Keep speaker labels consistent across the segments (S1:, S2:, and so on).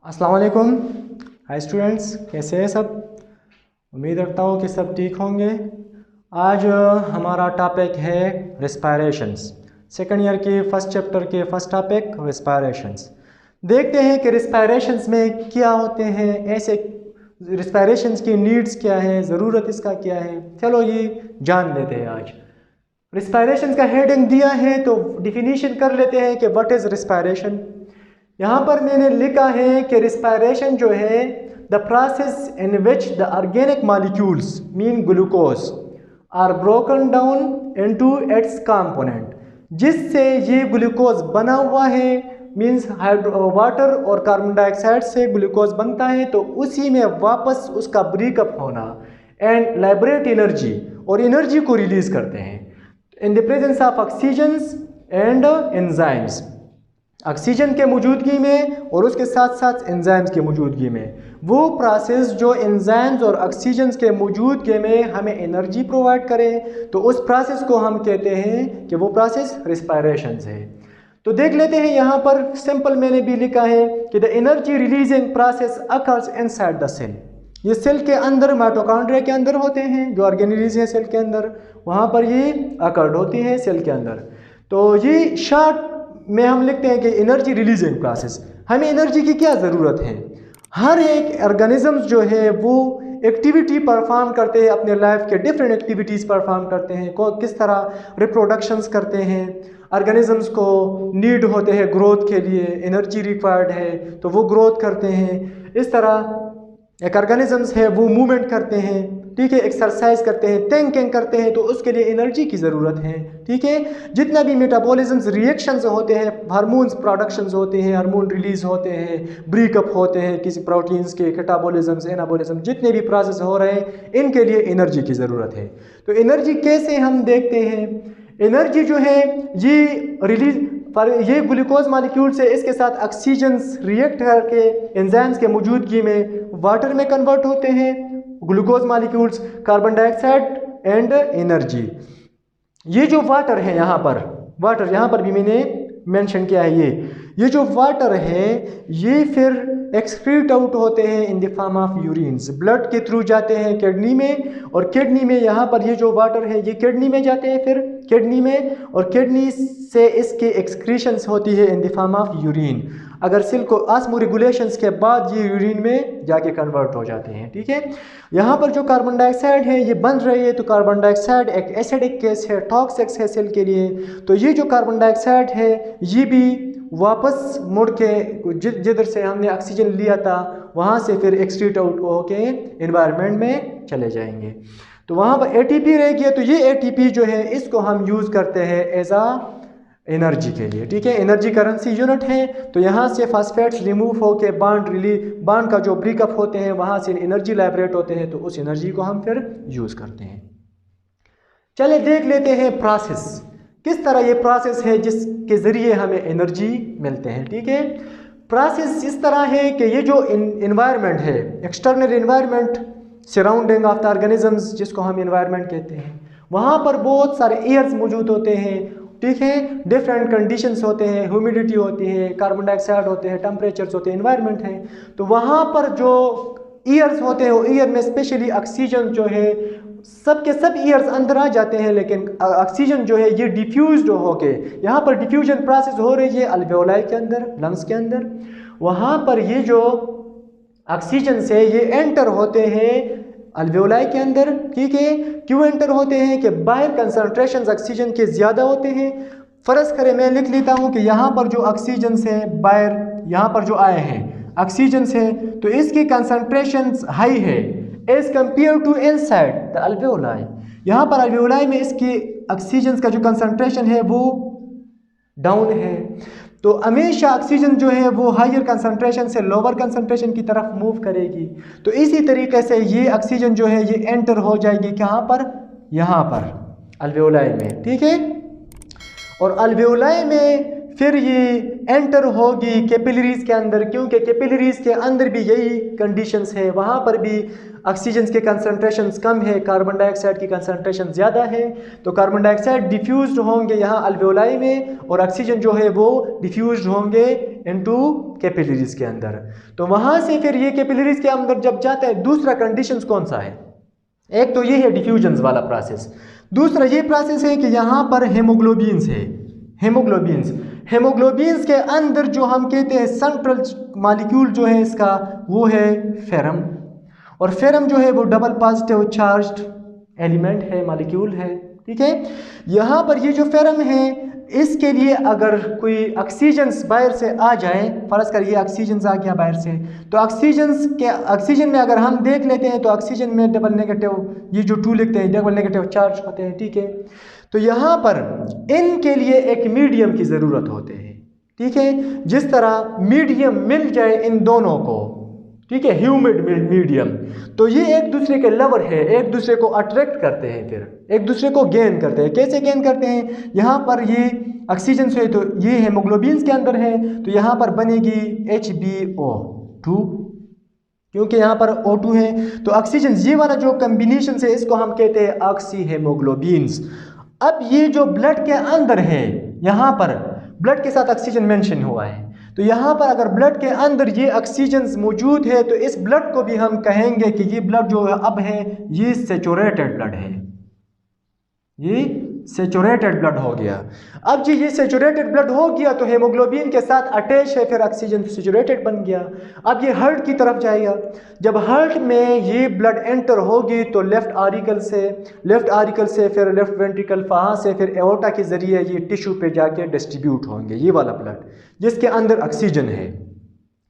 S1: अस्सलाम वालेकुम। Hi students, कैसे हैं सब? उम्मीद रखता हूँ कि सब ठीक होंगे। आज हमारा टॉपिक है रिस्पायरेशंस। सेकंड ईयर के फर्स्ट चैप्टर के फर्स्ट टॉपिक रिस्पायरेशंस। देखते हैं कि रिस्पायरेशंस में क्या होते हैं, ऐसे रिस्पायरेशंस की नीड्स क्या है, ज़रूरत इसका क्या है। चलो ये जान लेते हैं आज। रिस्पायरेशंस का हेडिंग दिया है तो डिफिनीशन कर लेते हैं कि व्हाट इज़ रिस्पायरेशन। यहाँ पर मैंने लिखा है कि रिस्पायरेशन जो है the process in which the organic molecules mean glucose are broken down into its component, जिससे ये ग्लूकोज बना हुआ है, मीन्स वाटर और कार्बन डाइऑक्साइड से ग्लूकोज बनता है, तो उसी में वापस उसका ब्रेकअप होना एंड लाइब्रेट एनर्जी और एनर्जी को रिलीज करते हैं in the presence of oxygens and enzymes. Oxygen के मौजूदगी में और उसके साथ साथ एंजाइम्स की मौजूदगी में, वो प्रोसेस जो एंजाइम्स और ऑक्सीजन के मौजूदगी में हमें एनर्जी प्रोवाइड करे, तो उस प्रोसेस को हम कहते हैं कि वो प्रोसेस रिस्पायरेशन है। तो देख लेते हैं, यहाँ पर सिंपल मैंने भी लिखा है कि the energy releasing process occurs inside the cell. ये सेल के अंदर माइटोकॉन्ड्रिया के अंदर होते हैं, जो ऑर्गेनेल्स हैं सेल के अंदर, वहाँ पर ये अकर्ड होती हैं सेल के अंदर। तो ये शॉर्ट में हम लिखते हैं कि एनर्जी रिलीजिंग प्रोसेस। हमें एनर्जी की क्या ज़रूरत है? हर एक ऑर्गेनिज्म जो है वो एक्टिविटी परफॉर्म करते हैं, अपने लाइफ के डिफरेंट एक्टिविटीज़ परफॉर्म करते हैं। किस तरह रिप्रोडक्शंस करते हैं, ऑर्गेनिजम्स को नीड होते हैं ग्रोथ के लिए, एनर्जी रिक्वायर्ड है तो वो ग्रोथ करते हैं। इस तरह एक ऑर्गेनिजम्स है वो मूवमेंट करते हैं, ठीक है, एक्सरसाइज करते हैं, थिंकिंग करते हैं, तो उसके लिए एनर्जी की ज़रूरत है, ठीक है। जितना भी मेटाबॉलिज्म्स रिएक्शंस होते हैं, हार्मोन्स प्रोडक्शंस होते हैं, हार्मोन रिलीज होते हैं, ब्रेकअप होते हैं किसी प्रोटीन्स के, कैटाबॉलिज्म्स, एनाबॉलिज्म, जितने भी प्रोसेस हो रहे हैं इनके लिए एनर्जी की ज़रूरत है। तो एनर्जी कैसे हम देखते हैं? एनर्जी जो है ये रिलीज पर ये ग्लूकोज मॉलिक्यूल से इसके साथ ऑक्सीजन रिएक्ट करके एंजाइम्स के मौजूदगी में वाटर में कन्वर्ट होते हैं, glucose molecules, carbon dioxide and energy. ये जो वाटर है यहाँ पर, वाटर यहाँ पर भी मैंने मेंशन किया है, ये जो वाटर है ये फिर एक्सक्रीट आउट होते हैं in the form of urines, blood के थ्रू जाते हैं किडनी में, और किडनी में यहाँ पर ये जो वाटर है ये किडनी में जाते हैं, फिर किडनी में, और किडनी से इसके एक्सक्रीशंस होती है इन द फॉर्म ऑफ यूरिन। अगर सेल को ऑस्मोरेगुलेशंस के बाद ये यूरिन में जाके कन्वर्ट हो जाते हैं, ठीक है। यहाँ पर जो कार्बन डाइऑक्साइड है ये बन रही है, तो कार्बन डाइऑक्साइड एक एसिडिक केस है, टॉक्सिक है सेल के लिए, तो ये जो कार्बन डाइऑक्साइड है ये भी वापस मुड़ के जिधर से हमने ऑक्सीजन लिया था वहाँ से फिर एक्सक्रीट आउट होके एनवायरनमेंट में चले जाएंगे, तो वहाँ पर एटीपी रहेगी। तो ये एटीपी जो है इसको हम यूज़ करते हैं एज आ एनर्जी के लिए, ठीक है। एनर्जी करेंसी यूनिट है, तो यहाँ से फास्फेट्स रिमूव होके बॉन्ड का जो ब्रेकअप होते हैं वहाँ से एनर्जी लाइब्रेट होते हैं, तो उस एनर्जी को हम फिर यूज़ करते हैं। चले देख लेते हैं प्रोसेस, किस तरह ये प्रोसेस है जिसके ज़रिए हमें एनर्जी मिलते हैं, ठीक है। प्रोसेस इस तरह है कि ये जो एनवायरनमेंट है, external environment surrounding of the organisms, जिसको हम एनवायरनमेंट कहते हैं, वहाँ पर बहुत सारे एयर्स मौजूद होते हैं, ठीक है, डिफरेंट कंडीशंस होते हैं, ह्यूमिडिटी होती है, कार्बन डाइऑक्साइड होते हैं, टेम्परेचर्स होते हैं, एनवायरनमेंट है। तो वहाँ पर जो ईयर्स होते हैं, वो ईयर में स्पेशली ऑक्सीजन जो है सब के सब ईयर्स अंदर आ जाते हैं, लेकिन ऑक्सीजन जो है ये डिफ्यूज्ड होके, यहाँ पर डिफ्यूजन प्रोसेस हो रही है अल्वेओलाई के अंदर, लंग्स के अंदर, वहाँ पर ये जो ऑक्सीजन से ये एंटर होते हैं अल्वेओलाई के अंदर, ठीक है। क्यों एंटर होते हैं? कि बाहर कंसंट्रेशन ऑक्सीजन के ज़्यादा होते हैं। फ़र्ज़ करें मैं लिख लेता हूँ कि यहाँ पर जो ऑक्सीजन से बाहर यहाँ पर जो आए हैं ऑक्सीजन से, तो इसकी कंसंट्रेशन हाई है as compare to inside the alveoli. यहाँ पर अल्वेओलाई में इसकी ऑक्सीजन का जो कंसंट्रेशन है वो डाउन है, तो हमेशा ऑक्सीजन जो है वो हायर कंसंट्रेशन से लोअर कंसंट्रेशन की तरफ मूव करेगी। तो इसी तरीके से ये ऑक्सीजन जो है ये एंटर हो जाएगी कहाँ पर? यहाँ पर अल्वेओलाई में, ठीक है। और अल्वेओलाई में फिर ये एंटर होगी कैपिलरीज के अंदर, क्योंकि कैपिलरीज के अंदर भी यही कंडीशंस है, वहाँ पर भी ऑक्सीजन के कंसंट्रेशन कम है, कार्बन डाइऑक्साइड की कंसंट्रेशन ज़्यादा है, तो कार्बन डाइऑक्साइड डिफ्यूज्ड होंगे यहाँ अल्वेओलाई में और ऑक्सीजन जो है वो डिफ्यूज्ड होंगे इनटू कैपिलरीज के अंदर। तो वहाँ से फिर ये कैपिलरीज के अंदर जब जाता है, दूसरा कंडीशंस कौन सा है, एक तो ये है डिफ्यूजन वाला प्रोसेस, दूसरा ये प्रोसेस है कि यहाँ पर हेमोग्लोबिन्स है, हेमोग्लोबिन्स के अंदर जो हम कहते हैं सेंट्रल मॉलिक्यूल जो है इसका वो है फेरम, और फेरम जो है वो डबल पॉजिटिव चार्ज्ड एलिमेंट है, मॉलिक्यूल है, ठीक है। यहाँ पर ये जो फेरम है इसके लिए अगर कोई ऑक्सीजन बाहर से आ जाए, फर्ज कर ये ऑक्सीजन आ गया बाहर से, तो ऑक्सीजन में अगर हम देख लेते हैं तो ऑक्सीजन में डबल नेगेटिव, ये जो 2 लिखते हैं डबल नेगेटिव चार्ज होते हैं, ठीक है। तो यहाँ पर इनके लिए एक मीडियम की ज़रूरत होती है, ठीक है। जिस तरह मीडियम मिल जाए इन दोनों को, ठीक है, ह्यूमिड मीडियम, तो ये एक दूसरे के लवर है, एक दूसरे को अट्रैक्ट करते हैं, फिर एक दूसरे को गेन करते हैं। कैसे गेन करते हैं, यहाँ पर ये ऑक्सीजन से तो ये हेमोग्लोबिन्स के अंदर है, तो यहाँ पर बनेगी HBO2, क्योंकि यहाँ पर O2 है, तो ऑक्सीजन ये वाला जो कम्बिनेशन है इसको हम कहते हैं ऑक्सी हेमोग्लोबिन्स। अब ये जो ब्लड के अंदर है, यहाँ पर ब्लड के साथ ऑक्सीजन मेंशन हुआ है, तो यहाँ पर अगर ब्लड के अंदर ये ऑक्सीजन मौजूद है तो इस ब्लड को भी हम कहेंगे कि ये ब्लड जो है अब है ये सैचुरेटेड ब्लड है, ये सैचुरेटेड ब्लड हो गया। अब जी ये सैचुरेटेड ब्लड हो गया तो हेमोग्लोबिन के साथ अटैच है, फिर ऑक्सीजन सैचुरेटेड बन गया। अब ये हार्ट की तरफ जाएगा, जब हार्ट में ये ब्लड एंटर होगी तो लेफ्ट आरिकल से फिर लेफ्ट वेंट्रिकल, वहाँ से फिर एओर्टा के जरिए ये टिश्यू पे जाके डिस्ट्रीब्यूट होंगे, ये वाला ब्लड जिसके अंदर ऑक्सीजन है,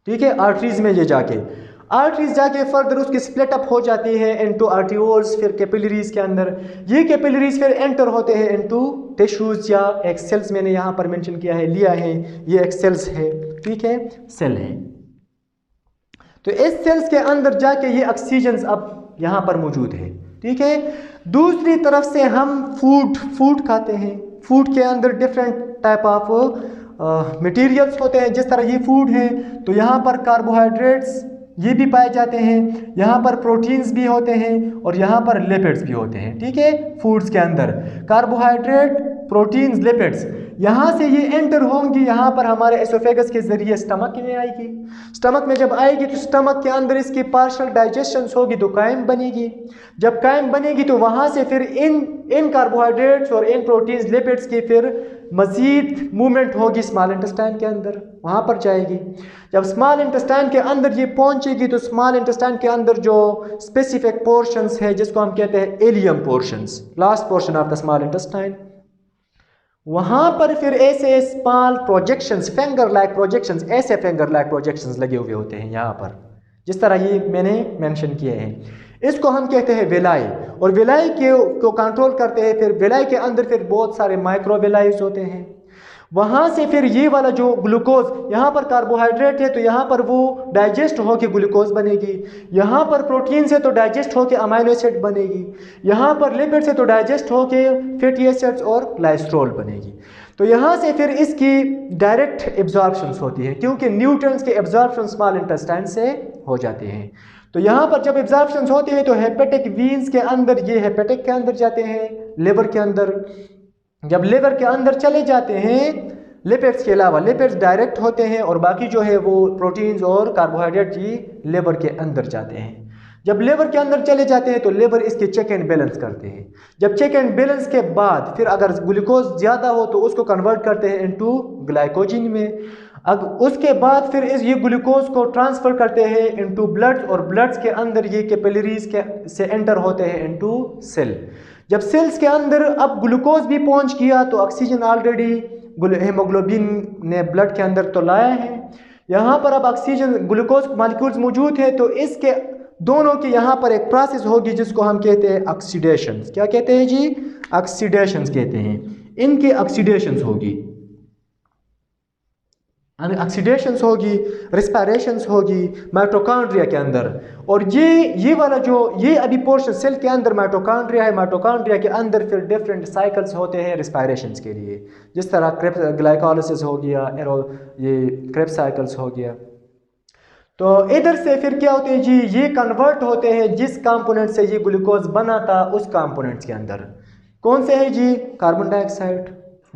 S1: ठीक है। आर्टरीज में ये जाके फर्दर उसकी स्प्लिट अप हो जाती है इनटू आर्टियोल्स, फिर कैपिलरीज के अंदर, ये कैपिलरीज फिर एंटर होते हैं इनटू टिश्यूज या एक सेल्स, मैंने यहाँ पर मेंशन किया है, लिया है, ये एक सेल्स है, ठीक है, सेल है। तो इस सेल्स के अंदर जाके ये ऑक्सीजन अब यहाँ पर मौजूद है, ठीक है। दूसरी तरफ से हम फूड खाते हैं, फूड के अंदर डिफरेंट टाइप ऑफ मटेरियल्स होते हैं। जिस तरह ये फूड है तो यहाँ पर कार्बोहाइड्रेट्स ये भी पाए जाते हैं, यहाँ पर प्रोटीन्स भी होते हैं और यहाँ पर लिपिड्स भी होते हैं, ठीक है। फूड्स के अंदर कार्बोहाइड्रेट, प्रोटीन्स, लिपिड्स, यहाँ से ये एंटर होंगी, यहाँ पर हमारे एसोफेगस के जरिए स्टमक में आएगी। स्टमक में जब आएगी तो स्टमक के अंदर इसकी पार्शियल डाइजेशन होगी तो कायम बनेगी। जब कायम बनेगी तो वहाँ से फिर इन कार्बोहाइड्रेट्स और इन प्रोटीन्स, लिपिड्स की फिर मज़ीद मूवमेंट होगी स्मॉल इंटेस्टाइन के अंदर, वहाँ पर जाएगी। जब स्मॉल इंटेस्टाइन के अंदर ये पहुँचेगी तो स्मॉल इंटेस्टाइन के अंदर जो स्पेसिफिक पोर्शंस है जिसको हम कहते हैं allium portions, last portion of the small intestine, वहाँ पर फिर ऐसे small projections, finger like projections, ऐसे फिंगर लाइक प्रोजेक्शंस लगे हुए होते हैं यहाँ पर, जिस तरह ये मैंने मेंशन किए हैं। इसको हम कहते हैं विलाई, और विलाई को कंट्रोल करते हैं। फिर विलाई के अंदर फिर बहुत सारे माइक्रोविलाइज होते हैं। वहाँ से फिर ये वाला जो ग्लूकोज, यहाँ पर कार्बोहाइड्रेट है तो यहाँ पर वो डाइजेस्ट होकर ग्लूकोज बनेगी, यहाँ पर प्रोटीन से तो डाइजेस्ट होकर अमाइनो एसिड बनेगी, यहाँ पर लिपिड से तो डाइजेस्ट होकर फैटी एसिड्स और कोलेस्ट्रॉल बनेगी। तो यहाँ से फिर इसकी डायरेक्ट एब्जॉर्प्शन होती है, क्योंकि न्यूट्रिएंट्स के एब्जॉर्प्शन स्मॉल इंटेस्टाइन से हो जाते हैं। तो यहाँ पर जब एब्जॉर्प्शन होते हैं तो हेपेटिक वीन्स के अंदर, ये हेपेटिक के अंदर जाते हैं, लिवर के अंदर। जब लिवर के अंदर चले जाते हैं, लिपिड्स के अलावा लिपिड्स डायरेक्ट होते हैं और बाकी जो है वो प्रोटीन्स और कार्बोहाइड्रेट ही लिवर के अंदर जाते हैं। जब लिवर के अंदर चले जाते हैं तो लिवर इसके चेक एंड बैलेंस करते हैं। जब चेक एंड बैलेंस के बाद फिर अगर ग्लूकोज ज़्यादा हो तो उसको कन्वर्ट करते हैं इनटू ग्लाइकोजन में। अब उसके बाद फिर ये ग्लूकोज को ट्रांसफ़र करते हैं इनटू ब्लड, और ब्लड्स के अंदर ये कैपिलरीज के से एंटर होते हैं इनटू सेल। जब सेल्स के अंदर अब ग्लूकोज भी पहुंच गया तो ऑक्सीजन ऑलरेडी हेमोग्लोबिन ने ब्लड के अंदर तो लाया है, यहाँ पर अब ऑक्सीजन ग्लूकोज मॉलिक्यूल्स मौजूद है, तो इसके दोनों की यहाँ पर एक प्रोसेस होगी जिसको हम कहते हैं ऑक्सीडेशन। क्या कहते हैं जी? ऑक्सीडेशन कहते हैं। इनकी ऑक्सीडेशन होगी, ऑक्सीडेशंस होगी, रिस्पायरेशंस होगी माइटोकॉन्ड्रिया के अंदर। और ये वाला जो ये अभी पोर्शन सेल के अंदर माइटोकॉन्ड्रिया है, माइटोकॉन्ड्रिया के अंदर फिर डिफरेंट साइकिल्स होते हैं रिस्पायरेशंस के लिए, जिस तरह क्रेब्स ग्लाइकोलाइसिस हो गया, ये क्रेब्स साइकिल्स हो गया। तो इधर से फिर क्या होते हैं जी, ये कन्वर्ट होते हैं जिस कंपोनेंट से ये ग्लूकोज बना था उस कंपोनेंट्स के अंदर। कौन से है जी, कार्बन डाइऑक्साइड,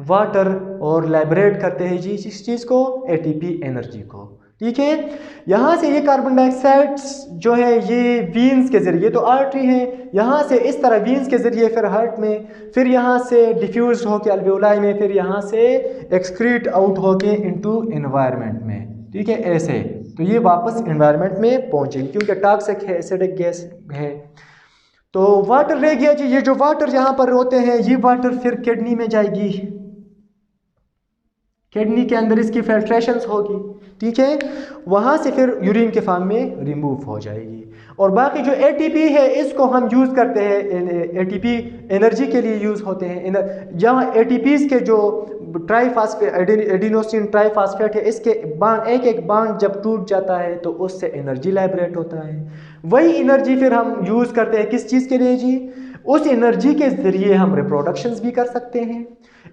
S1: वाटर, और लाइब्रेट करते हैं जी इस चीज़ को, एटीपी एनर्जी को। ठीक है, यहाँ से ये कार्बन डाइऑक्साइड जो है ये वीन्स के जरिए, तो आर्टरी है, यहाँ से इस तरह वीन्स के जरिए फिर हार्ट में, फिर यहाँ से डिफ्यूज होके अल्वेओलाई में, फिर यहाँ से एक्सक्रीट आउट होके इनटू एनवायरनमेंट में। ठीक है, ऐसे तो ये वापस एनवायरनमेंट में पहुँचेगी क्योंकि टॉक्सिक है, एसिडिक गैस है। तो वाटर रह गया जी, ये जो वाटर यहाँ पर होते हैं ये वाटर फिर किडनी में जाएगी, किडनी के अंदर इसकी फिल्ट्रेशंस होगी। ठीक है, वहाँ से फिर यूरिन के फॉर्म में रिमूव हो जाएगी। और बाकी जो एटीपी है इसको हम यूज़ करते हैं, एटीपी एनर्जी के लिए यूज़ होते हैं। जहाँ एटीपीज़ के जो ट्राईफॉस्फेट, एडिनोसिन ट्राईफॉस्फेट है, इसके बांड, एक एक बांड जब टूट जाता है तो उससे एनर्जी लाइब्रेट होता है। वही एनर्जी फिर हम यूज़ करते हैं किस चीज़ के लिए जी, उस एनर्जी के ज़रिए हम रिप्रोडक्शंस भी कर सकते हैं।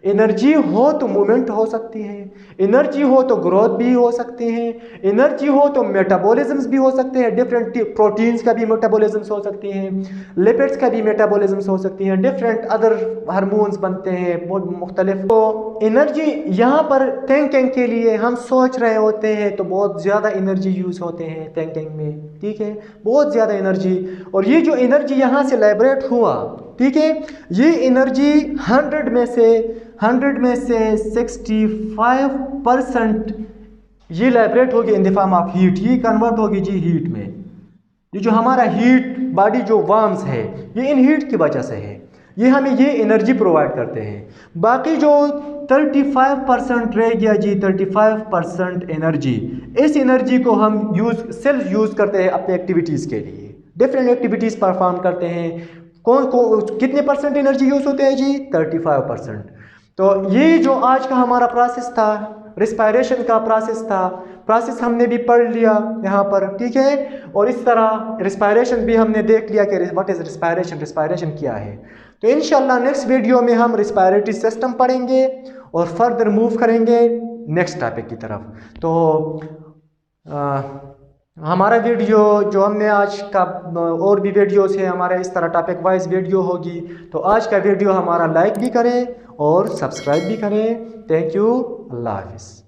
S1: एनर्जी हो तो मूवमेंट हो सकती है, एनर्जी हो तो ग्रोथ भी हो सकती है, एनर्जी हो तो मेटाबॉलिज्म्स भी हो सकते हैं, डिफरेंट प्रोटीन्स का भी मेटाबॉलिज्म्स हो सकती हैं, लिपिड्स का भी मेटाबॉलिज्म्स हो सकती हैं, डिफरेंट अदर हार्मोन्स बनते हैं बहुत मुख्तलिफ। तो एनर्जी यहाँ पर थिंकिंग के लिए हम सोच रहे होते हैं तो बहुत ज़्यादा एनर्जी यूज़ होते हैं थिंकिंग में। ठीक है, बहुत ज़्यादा एनर्जी, और ये जो एनर्जी यहाँ से लाइब्रेट हुआ, ठीक है, ये एनर्जी 100 में से 65% ये लाइब्रेट होगी इन द फॉर्म ऑफ हीट, ये कन्वर्ट होगी जी हीट में। ये जो हमारा हीट बॉडी जो वार्म्स है ये इन हीट की वजह से है, ये हमें ये एनर्जी प्रोवाइड करते हैं। बाकी जो 35% रह गया जी, 35% एनर्जी, इस एनर्जी को हम सेल्फ यूज़ करते हैं अपने एक्टिविटीज़ के लिए, डिफरेंट एक्टिविटीज़ परफॉर्म करते हैं। कितने परसेंट एनर्जी यूज़ होते हैं जी, 35%। तो ये जो आज का हमारा प्रोसेस था, रिस्पायरेशन का प्रोसेस हमने भी पढ़ लिया यहाँ पर। ठीक है, और इस तरह रिस्पायरेशन भी हमने देख लिया कि व्हाट इज़ रिस्पायरेशन क्या है। तो इंशाल्लाह नेक्स्ट वीडियो में हम रिस्पायरेटरी सिस्टम पढ़ेंगे और फर्दर मूव करेंगे नेक्स्ट टॉपिक की तरफ। तो हमारा वीडियो जो हमने आज का, और भी वीडियोस है हमारे इस तरह टॉपिक वाइज वीडियो होगी, तो आज का वीडियो हमारा लाइक भी करें और सब्सक्राइब भी करें। थैंक यू, अल्लाह हाफिज़।